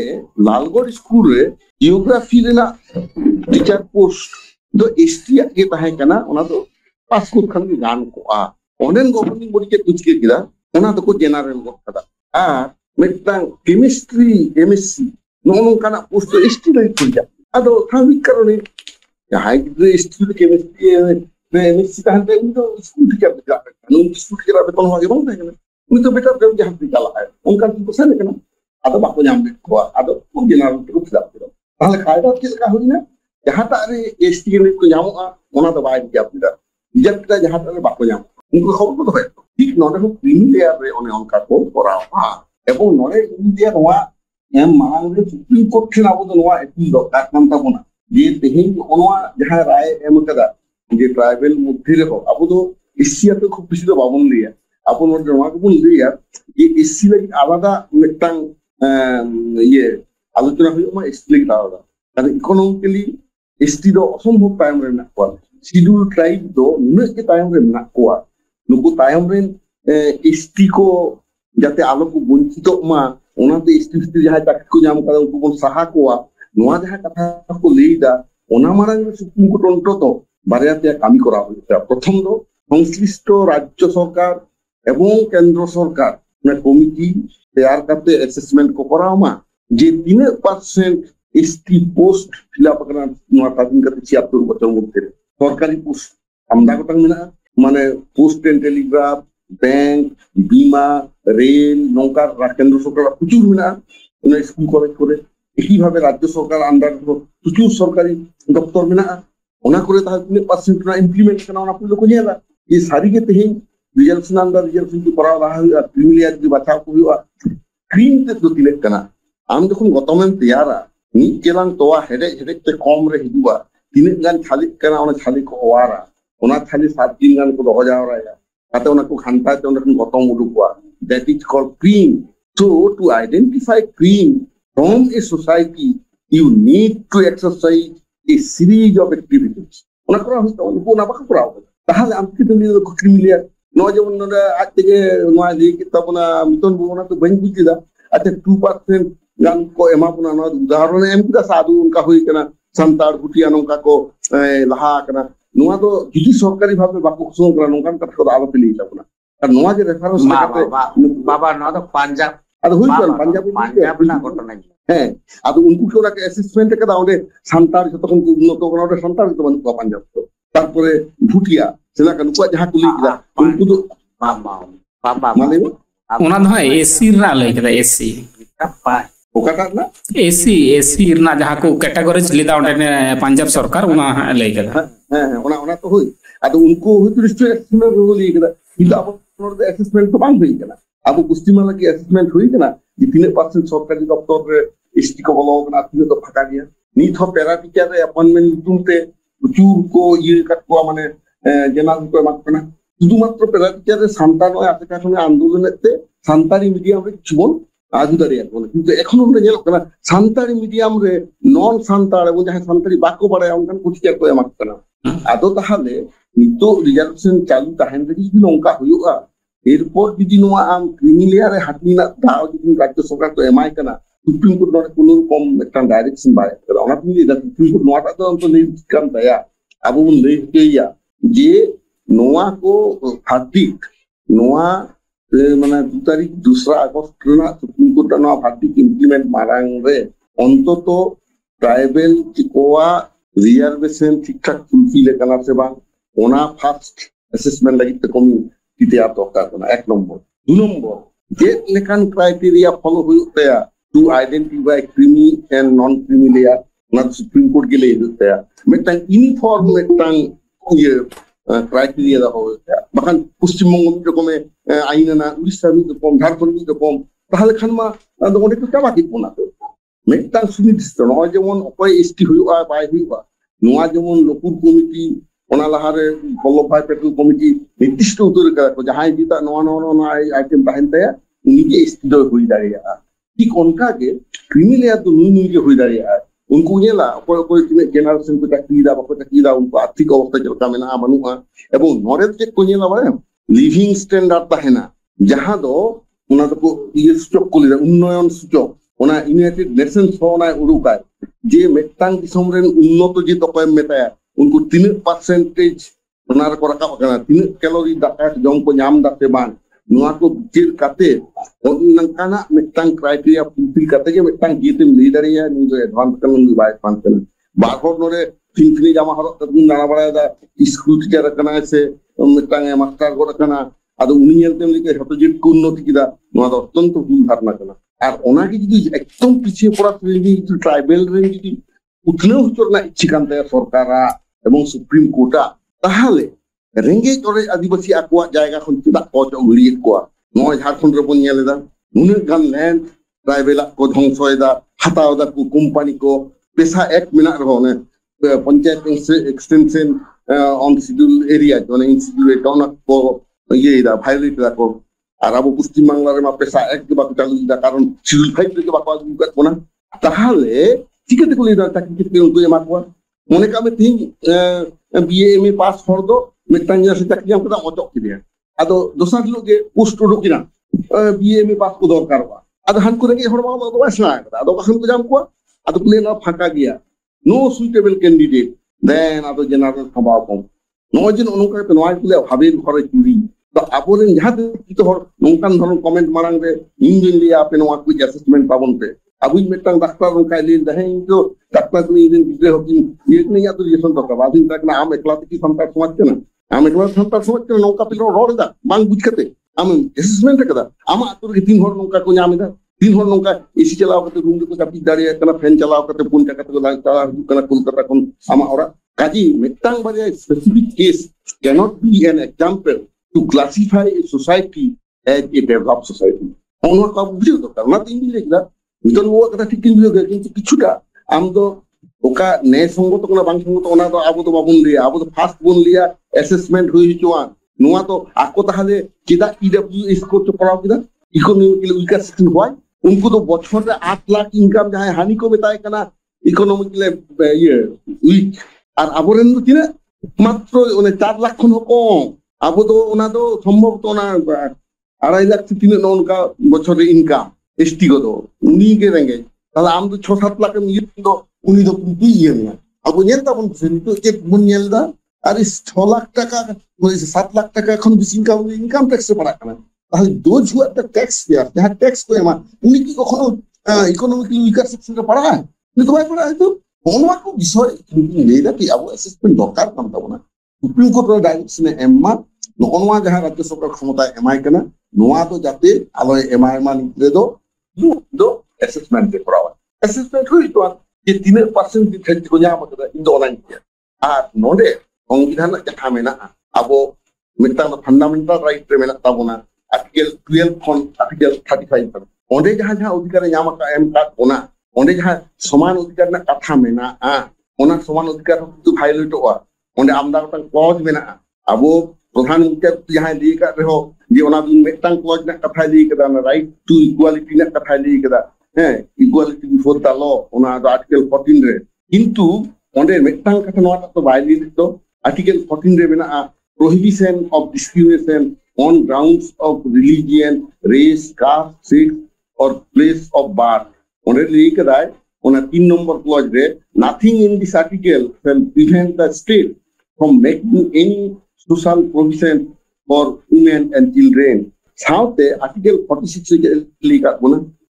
লালগড় স্কুল রে জিওগ্রাফি রেনা টিচার পোস্ট দো এসটি কে তাহে কানা ওনা তো पास को खान गान को आ ओनेन गवर्निंग बॉडी के कुछ के गिरा ओना तो को जनरल को कदा आ मिटांग केमिस्ट्री एमएससी नोनो काना पोस्ट एसटी लाई खुजा अदो थावि करने high grade ST chemistry MSc ताहते उनको स्कूल टीचर का नो स्कूल टीचर पे कोन होगे बंद है उन तो बेटा जब जहां निकाला है उनका तो सर लेकिन अदो बाको जाम को अदो को जनरल को खुदा ताले कायदा के का होई ना जहां तारे एसटी को जामो ओना तो बाय दिया पूरा रिजल्ट का जहां तक बाको जाम उनको खबर को है ठीक नोडे को क्रिमिलियर रे ओने उनका को करावा এবং নরে ইন্ডিয়া নোয়া এম মাংরে সুপ্রিম কোর্ট কে নাবো নোয়া এটি দরকার নামতা বনা যে তেহিন ওনোয়া যাহা রায় এম কাদা যে ট্রাইবাল মধ্যে রে আবো তো এশিয়া তো খুব বেশি তো বাবন লিয়া আপন নোয়া কো বল লিয়া এই এসসি লাগি আলাদা মিটাং ইয়ে আলোচনা হই মা এসসি লাগি আলাদা কারণ ইকোনমিক্যালি এসটি do অসম্ভব টাইম রে না কোয়া শিডিউল ট্রাইব do নুনে के टाइम रे ना कोआ नुको टाइम रे एसटी को जाते आलो को वंचित मा ओनाते एसटी जहां तक को जाम का उनको बन सहा कोआ নোয়া जहां कथा को लेइदा ओना मारांग सुप्रीम कोर्ट अंतो तो बारियाते कामी करा হইছে প্রথম তো সংশ্লিষ্ট রাজ্য সরকার এবং কেন্দ্র সরকার না কমিটি তৈয়ার করতে অ্যাসেসমেন্ট को करामा যে 3% एसटी पोस्ट फिलअप करना নোয়া তাদিন করতে 76 বছর মধ্যে সরকারি পোস্ট আমদা গোটাং মেনা মানে পোস্ট এন্ড টেলিগ্রাফ ব্যাংক বিমা রেল নৌকা কেন্দ্র সরকার প্রচুর মেনা স্কুল কলেজ করে এইভাবে রাজ্য সরকার আন্ডার প্রচুর সরকারি দপ্তর মেনা ওনা করে তাহলে 3% না ইমপ্লিমেন্ট কেন ওনা পুরো কোনিয়ালা এই সারিকে তেহিন রিজার্ভেশন আন্ডার রিজার্ভেশন কি করা রাহা ক্রিমিলিয়ার যদি বাঁচাও কইবা ক্রিম তে তো দিলে কেনা আম যখন গতমেন তৈয়ারা নি কেলাং তোয়া হেডে হেডে তে কম রে হিদুয়া तीन गान खाली करना उन्हें खाली को वारा उन्हें खाली 7 दिन गान को रह जाओ रहा है कहते उन्हें को खानता है तो उन्हें Gautam उड़ुआ that is called cream so to identify cream from a society you need to exercise a series of activities उन्हें करा होता है उनको ना बाकी करा होता है ताहले हम कितने लोग को क्रिमिलियर नौजवान नौरा आज तक नौआ जी कितना पुना मितन बुना तो बंद बुझी दा अच्छा 2% गान को एमा पुना नौ उदाहरण एम कितना साधु उनका हुई करना संतार गुटिया नौका को लहा करना নোয়া তো যদি সরকারি ভাবে বাকু ঘোষণা করা নৌকান কথা কথা আলো পেলি যাবনা আর নোয়া যে রেফারেন্স লাগাতে বাবা নোয়া তো পাঞ্জাব আর হই গেল পাঞ্জাব না ঘটনা হ্যাঁ আর উনকু কেউ একটা অ্যাসেসমেন্ট কে দাও সান্তার যতক্ষণ উন্নত করা ওটা সান্তার তো মানে পাঞ্জাব তো তারপরে ভুটিয়া সেনা কান কো যাহা কুলি গিলা উনকু তো বাবা মানে ওনা হয় এসি রা লই কেদা এসি ওকাটা না এসি না যাহা কো ক্যাটাগরি লিদা ওনে পাঞ্জাব সরকার ওনা লই কেদা হ্যাঁ ওনা তো হই আর উনকু হই তো নিশ্চয় এসেসমেন্ট বলি কেদা কিন্তু আপনার অ্যাসেসমেন্ট তো বাং হই গেল ᱟᱵᱚ ᱯᱚᱥᱪᱤᱢ ᱵᱟᱝᱞᱟ ᱠᱤ ᱮᱥᱮᱥᱢᱮᱱᱴ ᱦᱩᱭ ᱠᱟᱱᱟ ᱡᱮ ᱛᱤᱱᱟᱹᱜ ᱯᱟᱨᱥᱮᱱᱴ ᱥᱚᱨᱠᱟরি ᱫᱚᱯᱛᱚᱨ ᱨᱮ এসটি ᱠᱚ ᱵᱚᱞᱚ ᱠᱟᱱᱟ ᱛᱤᱱᱟᱹᱜ ᱫᱚ ᱯᱷᱟᱸকা ᱜᱮᱭᱟ ᱱᱤᱛ ᱦᱚᱸ ᱯᱮᱨᱟ ᱴᱤচার ᱨᱮ অ্যাপয়েন্টমেন্ট ᱧᱩᱛᱩᱢ তে প্রচুর ᱠᱚ ᱤᱭᱟᱹ ᱠᱟᱫ ᱠᱚᱣᱟ ᱢᱟᱱᱮ জেনারেল ᱠᱚ ᱮᱢᱟᱜ ᱠᱟᱱᱟ শুধুমাত্র প্যারা টিচার রে সান্তাল নয় আজকে কারণে আন্দোলনের তে সান্তালি মিডিয়াম রে কিছু বল আজু দাঁড়িয়ে আছে কিন্তু এখন আমরা ᱧᱮᱞᱚᱜ ᱠᱟᱱᱟ সান্তালি মিডিয়াম রে নন সান্তাল এবং যারা সান্তালি বাক্য বাড়ায় অনকান টিচার ᱠᱚ ᱮᱢᱟᱜ ᱠᱟᱱᱟ ᱟᱫᱚ ᱛᱟᱦᱞᱮ ᱱᱤᱛᱚᱜ রিজার্ভেশন চালু তাহেন ᱨᱮ ᱡᱩᱫᱤ ᱱᱚᱝᱠᱟ ᱦᱩᱭᱩᱜᱼᱟ এরপর যদি নোয়া আম ক্রিমিলিয়ারে হাঁটিনা দাও যদি রাজ্য সরকার তো এমআই কানা সুপ্রিম কোর্ট নড়ে কোনো রকম একটা ডাইরেকশন বাই করে অনা তুমি এটা সুপ্রিম কোর্ট নোয়াটা তো অন্ত নেই কাম তায়া আবু লই হইয়া যে নোয়া কো ভার্ডিক নোয়া মানে 2 তারিখ 2 আগস্ট না সুপ্রিম কোর্ট নোয়া ভার্ডিক ইমপ্লিমেন্ট মারাং রে অন্তত ট্রাইবেল কোয়া রিজার্ভেশন ঠিকঠাক ফুলফিল কানা সে বাং ওনা ফার্স্ট অ্যাসেসমেন্ট লাগি তে কমি ᱛᱮᱭᱟᱨ ᱫᱚᱨᱠᱟর ᱠᱟᱱᱟ 1 নম্বর 2 নম্বর ᱪᱮᱫ ᱞᱮᱠᱟᱱ ক্রাইটেরিয়া ফলো ᱦᱩᱭᱩᱜ ᱛᱟᱭᱟ to identify creamy and non creamy layer ᱚᱱᱟ সুপ্রিম কোর্ট ᱜᱮ ᱞᱟᱹᱭ ᱦᱩᱭᱩᱜ ᱛᱟᱭᱟ ᱢᱤᱫᱴᱟᱝ ᱤᱱফᱚᱨᱢ ᱢᱤᱫᱴᱟᱝ ᱤᱭᱟᱹ ক্রাইটেরিয়া ᱫᱚᱦᱚ ᱦᱩᱭᱩᱜ ᱛᱟᱭᱟ ᱵᱟᱠᱷᱟᱱ ᱯᱚᱥᱪᱤᱢ ᱵᱚᱝᱜᱚ ᱢᱤᱫ ᱨᱚᱠᱚᱢᱮ আইন আনা উড়িষ্যা ᱢᱤᱫ রকম ঝাড়খণ্ড ᱢᱤᱫ রকম তাহলে খান মা ᱚᱸᱰᱮ ᱠᱚ ᱪᱟᱵᱟ ᱠᱮᱫ ᱵᱚᱱᱟ ᱛᱚ ᱢᱤᱫᱴᱟᱝ ᱥᱩᱱᱤᱨᱫᱤᱥᱴᱚ ᱱᱚᱜᱼᱚᱭ ᱡᱮᱢᱚᱱ ᱚᱠᱚᱭ ᱮᱥᱴᱤ ᱦᱩᱭᱩᱜᱼᱟ ᱵᱟᱭ ᱦᱩᱭᱩᱜᱼᱟ ᱱᱚᱣᱟ ᱡᱮᱢᱚᱱ ᱞᱚᱠᱩᱨ ᱠᱚমিটি ওনা লাহারে বল্লভ ভাই পেট্রোল কমিটি নির্দিষ্ট উত্তর করে যাহাই যেটা নয়া নয়া আইটেম তাহেন তায়া উনিকে স্থির হয়ে দাঁড়িয়ে ঠিক অনকাগে ক্রিমিলিয়ার তো নুই নুইকে হয়ে দাঁড়িয়ে উনকু ᱧᱮᱞᱟ ᱚᱠᱚᱭ ᱚᱠᱚᱭ ᱛᱤᱱᱟᱹᱜ ᱡᱮᱱᱟᱨᱮᱥᱚᱱ ᱠᱚ ᱪᱟᱹᱠᱨᱤᱭᱮᱫᱟ ᱵᱟᱠᱚ ᱪᱟᱹᱠᱨᱤᱭᱮᱫᱟ ᱩᱱᱠᱩ ᱟᱨᱛᱷᱤᱠ ᱚᱵᱚᱥᱛᱟ ᱪᱮᱫ ᱞᱮᱠᱟ ᱢᱮᱱᱟᱜᱼᱟ ᱵᱟᱹᱱᱩᱜᱼᱟ ᱮᱵᱚᱝ ᱱᱚᱰᱮ ᱪᱮᱫ ᱠᱚ ᱧᱮᱞᱟ ᱵᱟᱲᱟᱭᱟᱢ লিভিং স্ট্যান্ডার্ড তাহেনা যাহা ᱫᱚ ᱚᱱᱟ ᱫᱚᱠᱚ ᱤᱭᱟᱹ ᱥᱩᱪᱚᱠ ᱠᱚ ᱞᱟᱹᱭᱟ ᱩন্নয়ন ᱥᱩᱪᱚᱠ ᱚᱱᱟ ᱤউনাইটেড নেশনস ᱦᱚᱸ ᱚᱱᱟᱭ ᱩᱰᱩᱠᱟᱭ ᱡᱮ ᱢᱤᱫᱴᱟᱝ ᱫᱤᱥᱚᱢ ᱨᱮᱱ ᱩন্নত ᱡᱮ ᱚᱠᱚᱭᱮᱢ ᱢᱮᱛᱟᱭᱟ ᱩᱱᱠᱩ ᱛᱤᱱᱟᱹᱜ ᱯᱟᱨᱥᱮন্টেᱡ ᱚᱱᱟ ᱨᱮᱠᱚ ᱨᱟᱠᱟᱵ ᱟᱠᱟᱱᱟ ᱛᱤᱱᱟᱹᱜ ᱠᱮᱞᱳᱨᱤ ᱫᱟᱠᱟ ᱡᱚᱢ ᱠᱚ ᱧᱟᱢ ᱫᱟ ᱥᱮ ᱵᱟᱝ ᱱᱚᱣᱟ ᱠᱚ ᱵᱤᱪᱟᱹᱨ ᱠᱟᱛᱮ ᱱᱚᱝᱠᱟᱱᱟᱜ ᱢᱤᱫᱴᱟᱝ ᱠᱨᱟᱭᱴᱮরিয়া ᱯᱷᱩᱞফᱤᱞ ᱠᱟᱛᱮ ᱜᱮ ᱢᱤᱫᱴᱟᱝ ᱡᱮᱛᱮᱢ ᱞᱟᱹᱭ ᱫᱟᱲᱮᱭᱟᱜᱼᱟ ᱱᱩᱭ ᱫᱚ ᱮᱰভান্স ᱠᱟᱱᱟ ᱱᱩᱭ ᱵᱟᱭ ᱮᱰভান্স ᱠᱟᱱᱟ ᱵᱟᱨ ᱦᱚᱲ ᱱᱚᱰᱮ ᱯᱷᱤᱱᱯᱷᱤᱱᱤ ᱡᱟᱢᱟ ᱦᱚᱨᱚᱜ ᱠᱟᱛᱮ ᱫᱟᱬᱟ ᱵᱟᱲᱟᱭᱮᱫᱟ ᱥᱠᱩᱞ ᱴᱤচার ᱠᱟᱱᱟᱭ ᱥᱮ ᱢᱤᱫᱴᱟᱝ ᱢᱟস্টার ᱜᱚᱫ ᱠᱟᱱᱟ ᱟᱫᱚ ᱩᱱᱤ ᱧᱮᱞᱛᱮᱢ ᱞᱟᱹᱭ ᱡᱷᱚᱛᱚ ᱡᱮᱴ ᱠᱚ উন্নতি কিদা ᱱᱚᱣᱟ ᱫᱚ অত্যন্ত ভুল ধারণা কানা আর ওনাকে যদি একদম পিছিয়ে পড়া শ্রেণী ট্রাইবেল রেন যদি উঠলেও হতো না ইচ্ছে কান তায়া সরকারা এবং সুপ্রিম কোর্টা তাহলে রেঙ্গেজ ᱚᱨᱮᱡ আদিবাসী ᱟᱠᱚᱣᱟᱜ ᱡᱟᱭᱜᱟ ᱠᱷᱚᱱ ᱪᱮᱫᱟᱜ ᱠᱚ ᱜᱤᱲᱤᱭᱮᱫ ᱠᱚᱣᱟ ᱱᱚᱜᱼᱚᱭ ঝাড়খণ্ড ᱨᱮᱵᱚᱱ ᱧᱮᱞᱮᱫᱟ ᱱᱩᱱᱟᱹᱜ ᱜᱟᱱ ল্যান্ড ট্রাইবেলাᱜ ᱠᱚ ধ্বংসᱭᱮᱫᱟ ᱦᱟᱛᱟᱣ ᱫᱟᱠᱚ কোম্পানি ᱠᱚ পেশা এক মেনাᱜ ᱨᱮᱦᱚᱸ ᱚᱱᱮ panchayat extension on schedule area মানে ইনস্টিটিউট অনা কো ইয়েদা ভায়োলেট দাকো আর আবো পশ্চিম বাংলা রে মা পেশা এক কে বাকো চালু দিদা কারণ শিডিউল 5 থেকে বাকো আগুন কাট কোনা তাহলে চিকেতে কো লিদা চাকরি চিকেতে উনকো এমা কোয়া মনে কামে তিন বিএ এমএ পাস হর দো মিটাং জাসে চাকরি আম কদা অচক কিদিয়া আদো দোসার লোকে পোস্ট উডুকিনা বিএ এমএ পাস কো দরকার বা আদো হান করে কি হর মা দো বাসনা আদো কাখন কো জাম কোয়া আদো কুলে না ফাঁকা গিয়া নো সুইটেবল ক্যান্ডিডেট দেন আদো জেনারেল সভাও কম নয় যে অনুকাতে নয় কুলে ভাবের ঘরে চুরি তো আবরেন যাহাতে কিছু হর নংকান ধরন কমেন্ট মারাং রে ইঞ্জিন লিয়া আপনি নোয়া কুই অ্যাসেসমেন্ট পাবন পে আবুই মিটাং ডাক্তার নংকাই লিন দেহেন তো ডাক্তার কুই ইঞ্জিন বিদ্রে হকিন ইয়ে নেই আদো রিলেশন তো বাদিন তাক না আম একলা কি সন্তান সমাজ কেন আম একলা সন্তান সমাজ কেন নংকা পিলো রড়দা বাং বুঝকাতে আমি অ্যাসেসমেন্ট কাদা আমা আতুর কে তিন হর নংকা কো ñamida তিন হর নংকা এসি চালাও কাতে রুম রে চাপি দাঁড়িয়ে কানা ফ্যান চালাও কাতে পুন টাকা তো চালা কানা কলকাতা কোন আমা ওরা কাজী মিটাং বারে specific case cannot be an example to classify a society as a developed society ono ka bujho to karna tin লেখা মিটন ও কথা ঠিক কিন্তু কিন্তু কিছুটা আম তো ওকা ন্যায় সঙ্গত কোনা বাং সঙ্গত ওনা তো আবো তো বাবুন লিয়া আবো তো ফার্স্ট বোন লিয়া অ্যাসেসমেন্ট হই চুয়ান নোয়া তো আকো তাহলে কেদা ইডব্লিউএস কো তো পড়াও কেদা ইকোনমিক্যালি উইকার সেকশন হয় উনকো তো বছরে 8 লাখ ইনকাম যাহাই হানি কো বেতায় কানা ইকোনমিক্যালি ইয়ে উইক আর আবরেন তো কিনা মাত্র মানে 4 লাখ খন কম আবো তো ওনা তো সম্ভব তো না 2.5 লাখ থেকে 3 ননকা বছরে ইনকাম এসটি গো তো উনি কে রেঙ্গে তাহলে আম তো 6-7 লাখ নিয়ে তো উনি তো কি ইয়ে না আবো নেন তখন তো যে বুন নেলদা আর 6 লাখ টাকা 7 লাখ টাকা এখন বেশি ইনকাম ট্যাক্সে পড়া কেন তাহলে দোজ হু একটা ট্যাক্স পেয়ার যাহা ট্যাক্স কো এমা উনি কি কখনো ইকোনমিক্যালি উইকার সেকশনে পড়া হয় উনি তো ভাই পড়া হয় তো ওনা কো বিষয় নেইদা কি আবো অ্যাসেসমেন্ট দরকার কাম তাবনা সুপ্রিম কোর্টের ডাইরেকশনে এমমা নোয়া যাহা রাজ্য সরকার ক্ষমতা এমআই কেনা নোয়া তো যাতে আলোয় এমআই মান রেদো do assessment de prueba. Assessment hui to ke 3% di thaj ko nya makada indo online ya. Node সংবিধান jaha mena abo mitang fundamental right re mena tabona article 12 खन आर्टिकल 35 ओंडे जहां अधिकार नाम का एम का ओना ओंडे जहां समान अधिकार ना कथा मेना ओना समान अधिकार तो भाइलेटोआ ओंडे आमदा गोटां क्लॉज मेना आबो प्रधानमंत्री जहां दी का रहो जे ओना दिन मेटां क्लॉज ना कथा दी कदा ना राइट टू इक्वालिटी ना कथा दी कदा इक्वालिटी बिफोर द लॉ ओना आर्टिकल 14 रे किंतु ओंडे मेटां कथा नोआ तो भाइलेट तो आर्टिकल 14 रे मेना prohibition of discrimination on grounds of religion, race, caste, sex, or place of birth. Only like that, on a 3 number clause there, nothing in this article shall prevent the state from making any social provision for women and children. South article 46 like that,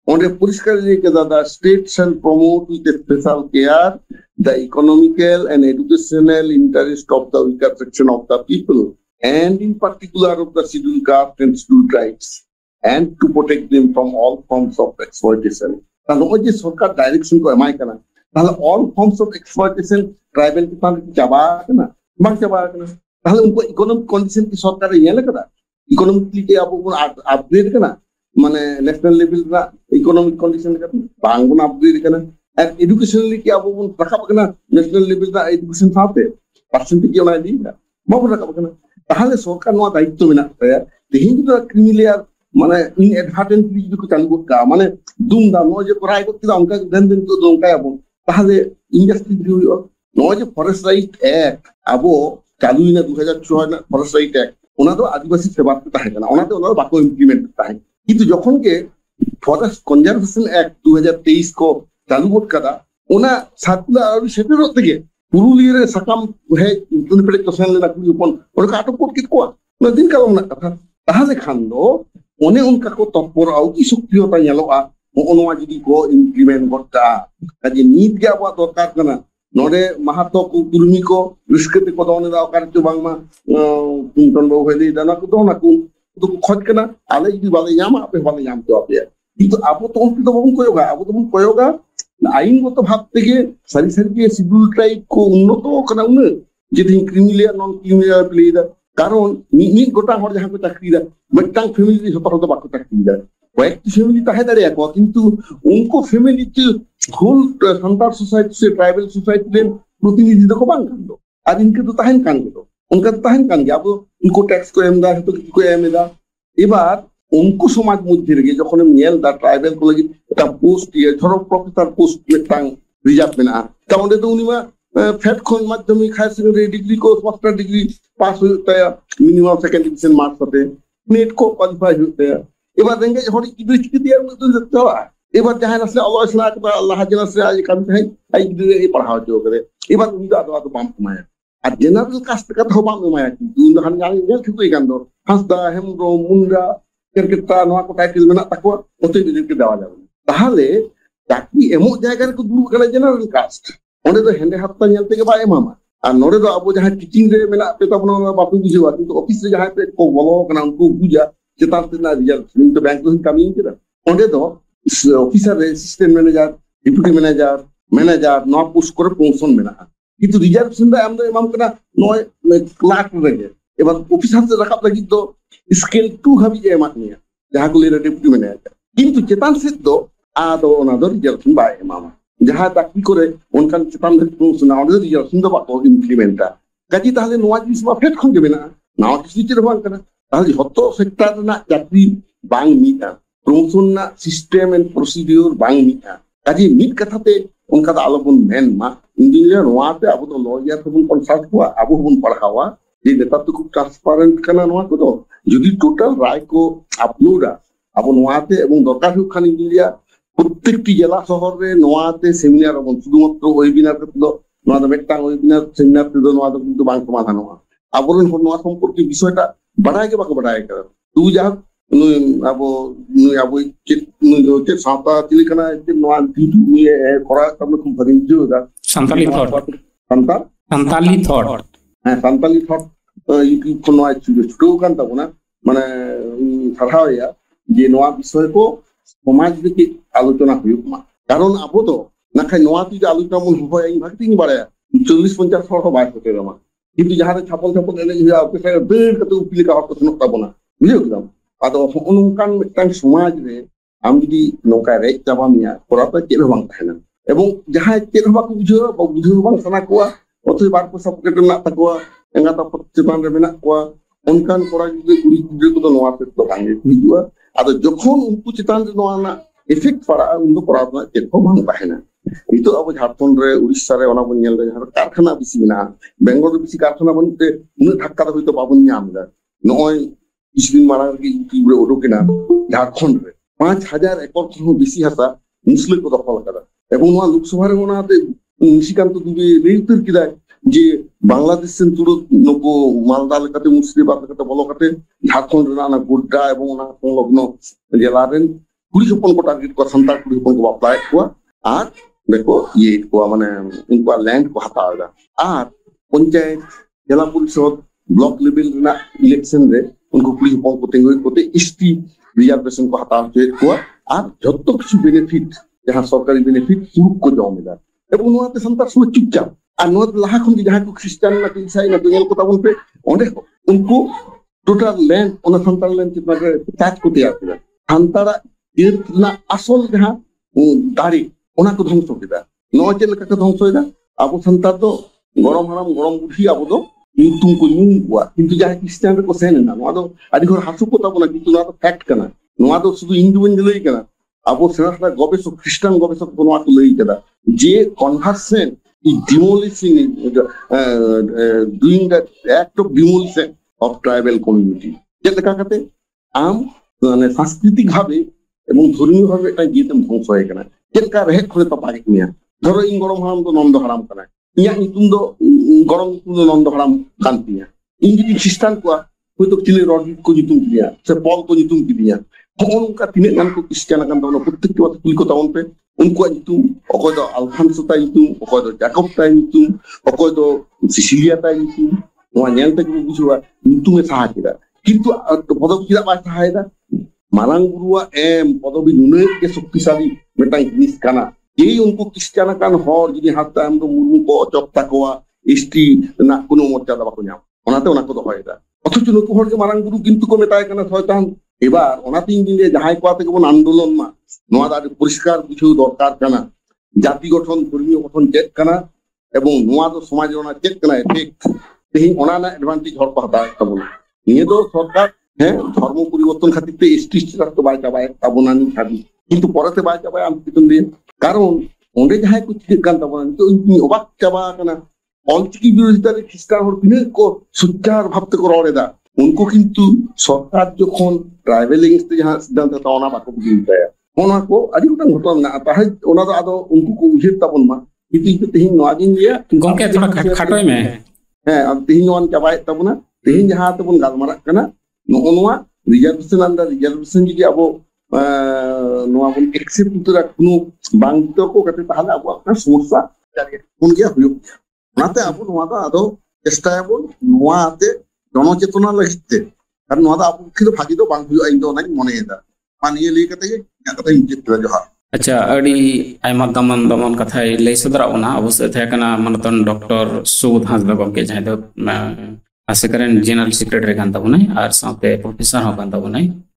on a political like that, the state shall promote with a special care the economical and educational interest of the weaker section of the people, and in particular of the scheduled caste and scheduled tribes, and to protect them from all forms of exploitation. তাহলে যে সরকার direction করে এমআই কেনা তাহলে all forms of exploitation tribal কিसान চাবা কেনা বাং চাবা কেনা তাহলে उनको इकोनॉमिक कंडीशन की सरकार ये लगा इकोनॉमिकली के अब अपग्रेड करना माने नेशनल लेवल का इकोनॉमिक कंडीशन का बांग बन अपग्रेड करना और एजुकेशनली के अब रखा करना नेशनल लेवल का एजुकेशन साथे परसेंटेज की ओना दी बाबू रखा करना ताहले सरकार नवा दायित्व मेना ताया तेहिं जो क्रिमिनल माने इनएडवर्टेंटली जो को चालू का माने दुमदाम नो जे कराय करते उनका दिन तो उनका अब ताहले इंडस्ट्री हुई नो जे फॉरेस्ट राइट एक्ट अब चालू इन 2006 ना फॉरेस्ट राइट एक्ट ओना तो आदिवासी सेवा ताहे कना ओना तो ओना बाको इम्प्लीमेंट ताहे किंतु जखन के फॉरेस्ट कंजर्वेशन एक्ट 2023 को चालू गोट कदा ओना सातला और सेटेरो तेगे पुरुलिया रे सकाम हे तुनपेट कोसन लेना कुली उपन ओना आटक कोट कित कोआ ना दिन कालम ना कथा ताहले खान दो ओने उनका को तत्पर आउ की सक्रियता नेलोआ ओनवा जदी को इम्प्लीमेंट गोटा काजे नीत के आबा दरकार कना नोडे महातो को कुर्मी को रिस्कते को दोने दा कार तो बांगमा तुन बो हेली दाना को दोना को तो खोज कना आले जदी बाले यामा आपे बाले याम तो आपे কিন্তু আপু তো উনকি তো বং কয়োগা আপু তো বং কয়োগা আইনগত ভাব থেকে সারি সারি শিডিউল ট্রাইব কো উন্নত কানা উন যদি ক্রিমিনাল নন ক্রিমিনাল প্লেদা কারণ নি গোটা হর যাহা কো চাকরি দা মটাং ফ্যামিলি সতর তো বাকো চাকরি দা কয়েকটি ফ্যামিলি তাহে দাঁড়ে এক কিন্তু উনকো ফ্যামিলিতে হোল সন্তার সোসাইটি সে ট্রাইবাল সোসাইটি রে প্রতিনিধি দেখো বাং কান্দ আর ইনকে তো তাহেন কান্দ उनका तो ताहन कान गया अब उनको टैक्स को एम दा तो को एम दा এবার उनको समाज मध्य रे যখন নেল দা ট্রাইবাল কলেজ এটা পোস্ট দিয়ে ধরো প্রফেসর পোস্ট মেটাং রিজার্ভ মেনা তাহলে তো উনিমা ফেট খন মাধ্যমিক হায়ার সেকেন্ডারি ডিগ্রি को মাস্টার ডিগ্রি পাস होता है मिनिमम सेकंड डिवीजन मार्क्स होते नेट को क्वालिफाई होते हैं এবার দেঙ্গে যখন ইউনিভার্সিটি দিয়ে তো দেখতে হয় এবার যাহার আসলে আল্লাহ ইসলাম বা আল্লাহ হাজির আসলে আজ কাম है आई এই পড়া হচ্ছে করে এবার উনি তো বাম কমায় আর জেনারেল কাস্ট কথা হবা কমায় কিন্তু উনি জানি গেল ঠিক হই কান্দ হাসদা হেমব্রো মুন্ডা কেরকেটা নোয়া কো টাইটেল মেনা তাকো ওতে দিকে দেওয়া যাবে তাহলে চাকরি এমন জায়গায় কো দুরু গেলে জেনারেল কাস্ট ওনে তো হেন্ডে হাতটা নেল থেকে বা এমামা আর নরে তো আবু যাহা টিচিং রে মেনা পে তো আপনারা বাপু বুঝিবা কিন্তু অফিস রে যাহা পে কো বলো কানা উনকো বুঝা যে তার না রিজাল্ট তো ব্যাংক তো কামি কিরা ওনে তো officer assistant manager deputy manager manager ন পোস্ট করে প্রমোশন মেনা কিন্তু রিজার্ভেশন দা আমরা এমাম কেনা নয় ক্লার্ক রেগে এবার অফিসার রাখাব লাগি তো স্কেল 2 হাবি যে এমাক নিয়া যাহা গুলি ডেপুটি ম্যানেজার কিন্তু চেতান সিদ্ধ আদো অনাদর রিজার্ভেশন বা এমাম যাহা চাকরি করে অনকান চেতান প্রমোশন আমাদের রিজার্ভেশন দা বাকো ইমপ্লিমেন্টটা কাজী তাহলে নোয়া জিনিস বা ফেট খন দেবে না নাও কিছু দিতে বাং কেনা তাহলে যত সেক্টর না চাকরি বাং মিটা প্রমোশন না সিস্টেম এন্ড প্রসিডিউর বাং মিটা কাজী মিট কথাতে उनका आलोबन मेन मा इंजीनियर नोआते अब तो लॉयर को कंसल्ट हुआ अब हम पढ़ावा ये नेता तो खूब ट्रांसपेरेंट करना नोआ को तो যদি টোটাল রায় को আপলোডা अब नोआते এবং দরকার হুক খান इंजीनियर প্রত্যেকটি জেলা শহরে নওয়াতে সেমিনার এবং শুধুমাত্র ওয়েবিনার করতে নওয়াতে মেটাং ওয়েবিনার সেমিনার করতে নওয়াতে কিন্তু বাং সমাধান হওয়া আবরণ নওয়া সম্পর্কে বিষয়টা বাড়ায় কে বাকে বাড়ায় করে তুই যা abo abo ke santa tilikana noan titu ye kora tamne kum parin juga santali thought santali thought youtube ko noa chudo kan ta na মানে সারা হইয়া যে নোয়া বিষয় কো সমাজ থেকে আলোচনা হইক মা কারণ আবো তো না খাই নোয়া তুই আলোচনা মন হয় এই ভাগতিং বাড়ায় 40-50 ফটো বাইর হতে রমা কিন্তু যাহারে ছাপল এনে অফিসার বের কত উপিলিকা হতো নতা বনা বুঝিও কিলাম ᱟᱫᱚ ᱦᱚᱸᱜᱼᱚ ᱱᱚᱝᱠᱟᱱ ᱢᱤᱫᱴᱟᱝ ᱥᱚᱢᱟᱡᱽ ᱨᱮ ᱟᱢ ᱡᱩᱫᱤ ᱱᱚᱝᱠᱟ ᱨᱮᱡ ᱪᱟᱵᱟ ᱢᱮᱭᱟ ᱠᱚᱨᱟᱣ ᱛᱮ ᱪᱮᱫ ᱦᱚᱸ ᱵᱟᱝ ᱛᱟᱦᱮᱱᱟ ᱮᱵᱚᱝ ᱡᱟᱦᱟᱸᱭ ᱪᱮᱫ ᱦᱚᱸ ᱵᱟᱠᱚ ᱵᱩᱡᱷᱟᱹᱣᱟ ᱵᱩᱡᱷᱟᱹᱣ ᱵᱟᱝ ᱥᱟᱱᱟ ᱠᱚᱣᱟ ᱚᱛᱷᱚᱪᱚ ᱵᱟᱨ ᱯᱚᱭᱥᱟ ᱯᱚᱠᱮᱴ ᱨᱮ ᱢᱮᱱᱟᱜ ᱛᱟᱠᱚᱣᱟ ᱮᱸᱜᱟᱛ ᱟᱯᱟᱛ ᱪᱮᱛᱟᱱ ᱨᱮ ᱢᱮᱱᱟᱜ ᱠᱚᱣᱟ ᱚᱱᱠᱟᱱ ᱠᱚᱲᱟ ᱜᱤᱫᱽᱨᱟᱹ ᱠᱩᱲᱤ ᱜᱤᱫᱽᱨᱟᱹ ᱠᱚᱫᱚ ᱱᱚᱣᱟ ᱥᱮᱫ ᱫᱚ ᱵᱟᱝ ᱜᱮᱠᱚ ᱦᱤᱡᱩᱜᱼᱟ ᱟᱫᱚ ᱡᱚᱠᱷᱚᱱ ᱩᱱᱠᱩ ᱪᱮᱛᱟᱱ ᱨᱮ ᱱᱚᱣᱟ ᱨᱮᱱᱟᱜ ᱤᱯᱷᱮᱠᱴ ᱯᱟᱲᱟᱜᱼᱟ ᱩᱱ ᱫᱚ ᱠᱚᱨᱟᱣ ᱨᱮᱱᱟᱜ ᱪᱮᱫ ᱦᱚᱸ ᱵᱟᱝ ᱛᱟᱦᱮᱱᱟ ᱱᱤᱛᱚᱜ ᱟᱵᱚ ᱡᱷᱟᱲᱠᱷᱚᱸᱰ ᱨᱮ ᱩᱲᱤᱥᱥᱟ ᱨᱮ ᱚᱱᱟ ᱵᱚᱱ ᱧᱮᱞ ᱮᱫᱟ ᱡᱟᱦᱟᱸ ᱠᱟᱨᱠᱷᱟᱱᱟ ᱵᱮᱥᱤ ᱢᱮᱱᱟᱜᱼᱟ ᱵᱮᱝᱜᱚᱞ ᱨᱮ ᱵᱮᱥᱤ ᱠᱟᱨᱠᱷᱟᱱᱟ ᱵᱟᱹᱱᱩᱜ ᱛᱮ ᱩᱱᱟᱹᱜ ᱫᱷᱟক্কা ᱫᱚ ᱦᱚᱭᱛᱳ ᱵᱟᱵᱚᱱ ᱧᱟᱢ ᱮᱫᱟ ᱱᱚᱜᱼᱚᱭ কিছু দিন মারা আগে ইউটিউবে উঠোকেনা ঝাড়খণ্ড রে 5,000 একর খনও বেশি হাসা মুসলিম को দখল করা এবং নয়া লোকসভার ওনাতে নিশিকান্ত দুবে লেউতর কিদায় যে বাংলাদেশ সেন তুরত নকো মালদা লেকাতে মুর্শিদাবাদ লেকাতে বলকাতে ঝাড়খণ্ড রানা গোড্ডা এবং ওনা সংলগ্ন জেলারেন 20 को টার্গেट को संतार 20 को अप्लाई को আর দেখো ये को মানে उनको लैंड को हटाएगा আর पंचायत জেলা পরিষদ ब्लॉक लेवल ना इलेक्शन रे उनको पुलिस बल को तेंगो कोते एसटी रिजर्वेशन को हटा होते को আর যত কিছু বেনিফিট जहां सरकारी बेनिफिट सुरुक को जमेदा এবং নোয়াতে संतार समय चुपचाप আর নোয়াতে लाहा खन जहां को क्रिश्चियन ना ईसाई ना बेंगल को ताबन पे ओंडे उनको टोटल लैंड ओना संतार लैंड के पर टैच को तैयार किया संतारा एर ना असल जहां दाड़ी ओना को ध्वंस किया नोआ चेल का ध्वंस होइदा अब संतार तो गरम हराम गरम बुढ़ी अब तो nyutung ko nyung wa kintu jahay Christian ko sen na noa do adi hor hasu ko tabona kintu noa do fact kana noa do sudu individual lay kana abo senata gobeshok Christian gobeshok ko noa ko lay kada je conversion is demolishing doing the act of demolition of tribal community যেটা কাতে আম মানে সাংস্কৃতিক ভাবে এবং ধর্মীয় ভাবে এটা যেতাম ধ্বংস হয়ে গেল যেটা রেহেক করে তো পারি মিয়া ধরো ইন গরম হারাম তো নন্দ হারাম কানা ইয়া নিতুম দো গরম তুম নন্দ হারাম কান্তিয়া इन যদি খ্রিস্টান को হয়তো চিলে রড্রিক को nyutum dia se Paul को nyutum dia onka tine kan ko Christian kan tahu প্রত্যেকটি কথা তুই কথা on pe unko nyutum okoy do Alfonso ta nyutum okoy do Jacob ta nyutum okoy do Cecilia ta nyutum noa nyel ta ko bujuwa nyutum e saha kida কিন্তু পদবি kida ba saha da marang burua পদবি নুনে ke শক্তিশালী metang জিনিস কানা এই উनको Christian kan hor jadi hatta am do murmu ko ocok takoa ST না কোনো মর্যাদা বাকো নাম ওনাতে ওনাকে তো হয় এটা অথচ নকু হরকে মারাং গুরু কিন্তু কো মেটায় কেন শয়তান এবার ওনাতে ইঞ্জিন দিয়ে যাহাই কোয়াতে কেমন আন্দোলন মা নোয়া দাঁড়ি পরিষ্কার কিছু দরকার কানা জাতি গঠন ধর্মীয় গঠন চেক কানা এবং নোয়া তো সমাজের ওনা চেক কানা এফেক্ট তেহিং ওনা না অ্যাডভান্টেজ হর পাতা একটা বলে নিয়ে তো সরকার হ্যাঁ ধর্ম পরিবর্তন খাতিরতে এসটি স্ট্যাটাস তো বাই চাবায় তাবনানি খাবি কিন্তু পরেতে বাই চাবায় আমি পিছন দিয়ে কারণ ওঁডে যাহাই কো ঠিক গান তাবনা তো অবাক চাবা কানা অলচিকি বিরোধিতার খ্রিস্টান হর বিনে को সুচার ভাবতে को রড়েদা उनको কিন্তু সরকার যখন ট্রাইবেলিং তে যাহা সিদ্ধান্ত তা ওনা বাকো বুঝিতা ওনা को আদি গোটা ঘটনা না তাহে ওনা তো আদো उनको को উজেত তাবন মা কিন্তু তেহিং নয়াদিন লিয়া গমকে থোড়া খাটোই মে হ্যাঁ আর তেহিং নন চাবাই তাবনা তেহিং যাহা তাবন গালমারা কানা নোয়া রিজার্ভেশন আন্ডার রিজার্ভেশন যদি আবো নোয়া বন একসেপ্ট উতরা কোনো বাংতো को কাতে তাহলে আবো আপনার সমস্যা জায়গা কোন গিয়া হইও ওনাতে আবো নোয়া দা আদো চেষ্টায়াবো নোয়াতে জনচেতনা লাগিতে কারণ নোয়া দা আবো খিলো ভাগি দো বাং হুইও আইন দো নাই মনে এদা মানিয়ে লি কাতে কাতে ইনজেক্ট করে জহা अच्छा अड़ी आयमा दमन दमन कथा लई सदरा ओना अवश्य थे कना मनतन डॉक्टर सुबोध हांसदा गमके जहां दो आसे करेन जनरल सेक्रेटरी कान तबुनाय आर साथे प्रोफेसर हो कान तबुनाय